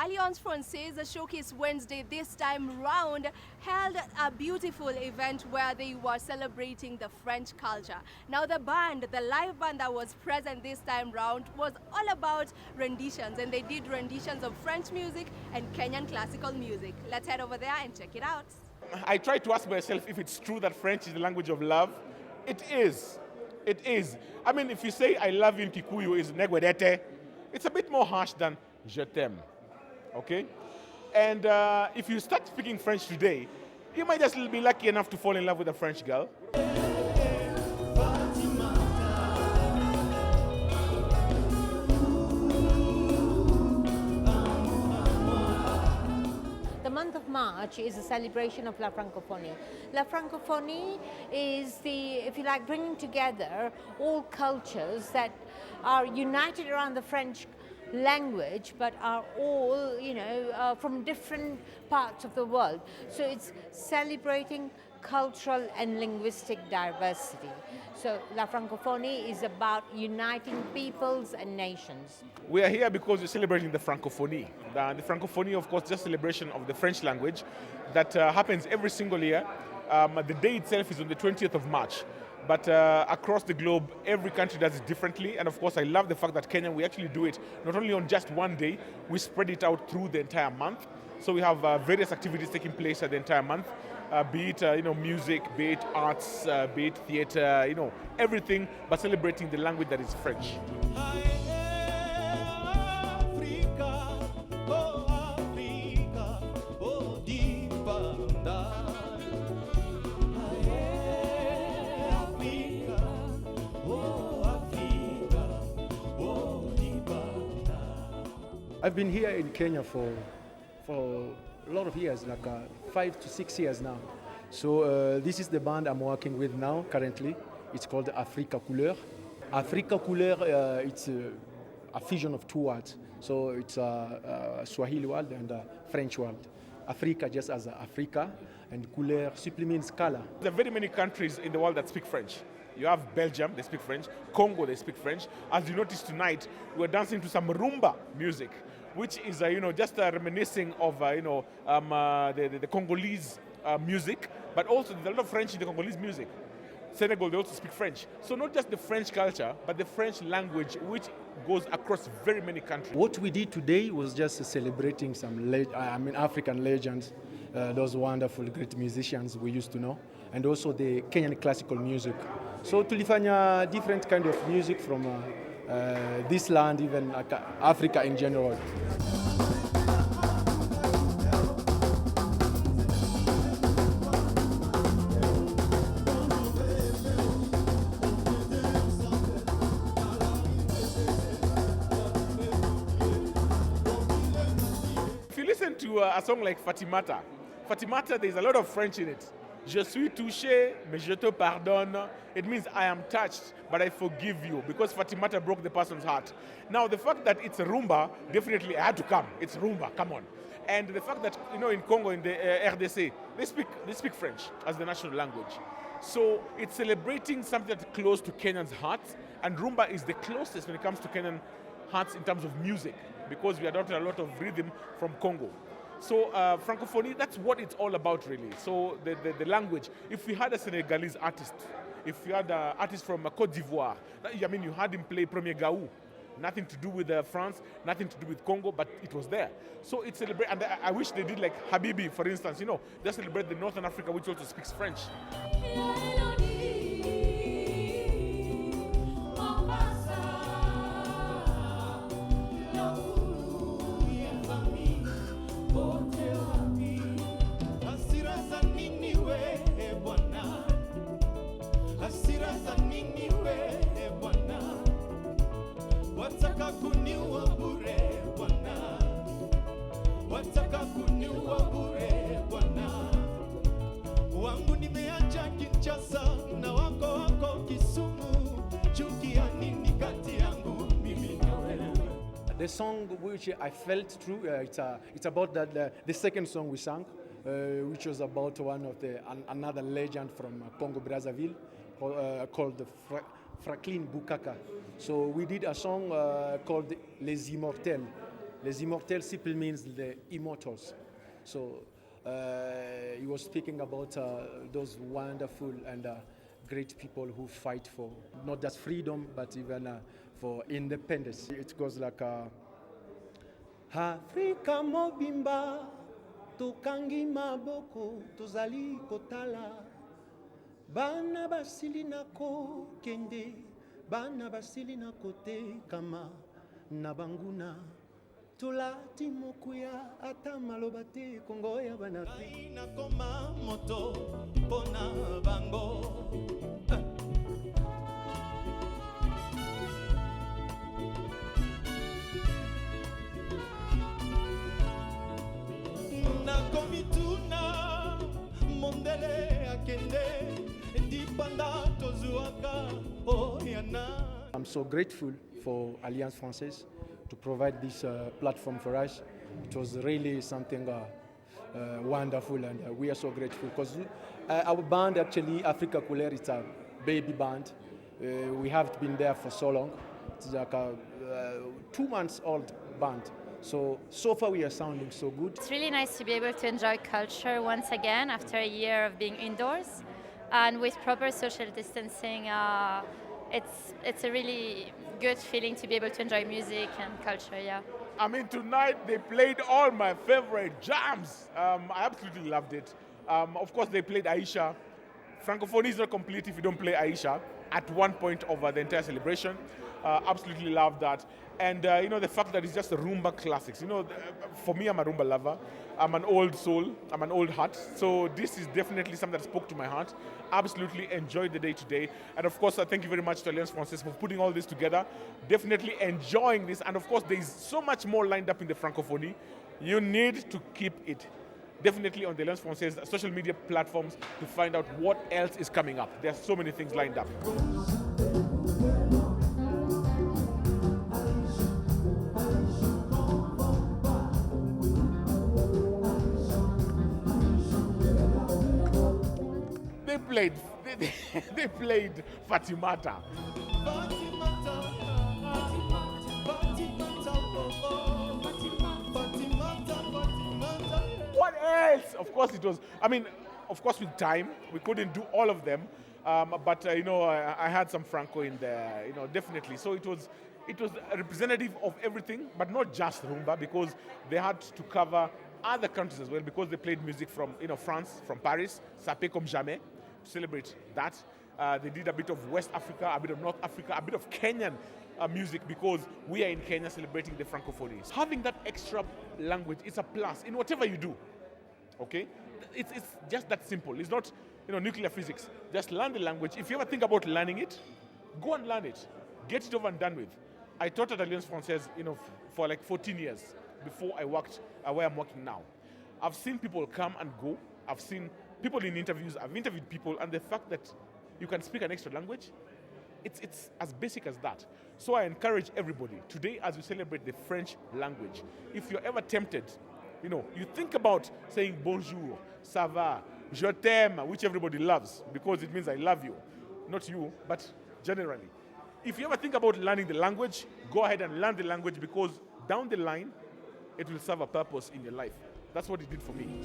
Alliance Francaise Showcase Wednesday this time round held a beautiful event where they were celebrating the French culture. Now the live band that was present this time round was all about renditions, and they did renditions of French music and Kenyan classical music. Let's head over there and check it out. I try to ask myself if it's true that French is the language of love. It is. It is. I mean, if you say I love you in Kikuyu is negwedete, it's a bit more harsh than je t'aime. Okay? And if you start speaking French today, you might just be lucky enough to fall in love with a French girl. The month of March is a celebration of La Francophonie. La Francophonie is if you like, bringing together all cultures that are united around the French language, but are all, from different parts of the world. So it's celebrating cultural and linguistic diversity. So La Francophonie is about uniting peoples and nations. We are here because we're celebrating the Francophonie. The Francophonie, of course, just celebration of the French language that happens every single year. The day itself is on the 20th of March. But across the globe, every country does it differently. And of course, I love the fact that Kenya, we actually do it not only on just one day, we spread it out through the entire month. So we have various activities taking place the entire month, be it music, be it arts, be it theater, everything, but celebrating the language that is French. I've been here in Kenya for a lot of years, like 5 to 6 years now. So this is the band I'm working with now, currently. It's called Africa Couleur. Africa Couleur, it's a fusion of two words. So it's a Swahili word and a French word. Africa just as Africa, and couleur simply means color. There are very many countries in the world that speak French. You have Belgium, they speak French. Congo, they speak French. As you notice tonight, we're dancing to some rumba music, which is, just reminiscing of, the Congolese music, but also there's a lot of French in the Congolese music. Senegal, they also speak French. So not just the French culture, but the French language, which goes across very many countries. What we did today was just celebrating some African legends, those wonderful, great musicians we used to know, and also the Kenyan classical music. So tulifanya different kind of music from this land, even Africa in general. If you listen to a song like Fatimata, there's a lot of French in it. Je suis touché, mais je te pardonne. It means I am touched, but I forgive you, because Fatimata broke the person's heart. Now, the fact that it's a rumba, definitely I had to come. It's rumba, come on. And the fact that, in Congo, in the RDC, they speak French as the national language. So it's celebrating something that's close to Kenyans' hearts, and rumba is the closest when it comes to Kenyan hearts in terms of music, because we adopted a lot of rhythm from Congo. So Francophonie, that's what it's all about, really. So the language, if we had a Senegalese artist, if you had an artist from Côte d'Ivoire, you had him play Premier Gaou. Nothing to do with France, nothing to do with Congo, but it was there. So it's celebrate, and I wish they did like Habibi, for instance, they celebrate the Northern Africa, which also speaks French. The song which I felt through, it's about the second song we sang, which was about one of another legend from Congo Brazzaville called Franklin Bukaka. So we did a song called Les Immortels. Les immortels simply means the immortals. So he was speaking about those wonderful and great people who fight for not just freedom, but even for independence. It goes like Afrika mobimba, tukangi maboko, tuzali kotala. Bana basili nako kende, bana basili nako te kama nabanguna. Tulati mokuya ata maloba te kongo ya banati. Na koma moto pona bango. Na komituna mondele akende dipanda tozuaka oyana. I'm so grateful for Alliance Française to provide this platform for us. It was really something wonderful, and we are so grateful because our band actually, Africa Couleur, it's a baby band. We haven't been there for so long. It's like a 2 months old band. So far we are sounding so good. It's really nice to be able to enjoy culture once again after a year of being indoors, and with proper social distancing. It's a really good feeling to be able to enjoy music and culture, yeah. I mean, tonight they played all my favorite jams. I absolutely loved it. Of course, they played Aisha. Francophone is not complete if you don't play Aisha at one point over the entire celebration. Absolutely loved that. And the fact that it's just a rumba classics. For me, I'm a rumba lover. I'm an old soul. I'm an old heart. So this is definitely something that spoke to my heart. Absolutely enjoyed the day today. And of course, thank you very much to Alliance Française for putting all this together. Definitely enjoying this. And of course, there is so much more lined up in the Francophonie. You need to keep it definitely on the Alliance Française social media platforms to find out what else is coming up. There's so many things lined up. They played Fatimata. What else? Of course it was. Of course with time we couldn't do all of them, but I had some Franco in there. Definitely. So it was representative of everything, but not just rumba, because they had to cover other countries as well, because they played music from France, from Paris, Sapé comme jamais. Celebrate that. They did a bit of West Africa, a bit of North Africa, a bit of Kenyan music, because we are in Kenya celebrating the Francophonies. Having that extra language, it's a plus in whatever you do. Okay, it's just that simple. It's not nuclear physics. Just learn the language. If you ever think about learning it, go and learn it. Get it over and done with. I taught at Alliance Française, for like 14 years before I worked where I'm working now. I've seen people come and go. I've seen people in interviews. I've interviewed people, and the fact that you can speak an extra language, it's as basic as that. So I encourage everybody today, as we celebrate the French language, if you're ever tempted, you think about saying bonjour, ça va, je t'aime, which everybody loves because it means I love you. Not you, but generally. If you ever think about learning the language, go ahead and learn the language, because down the line, it will serve a purpose in your life. That's what it did for me.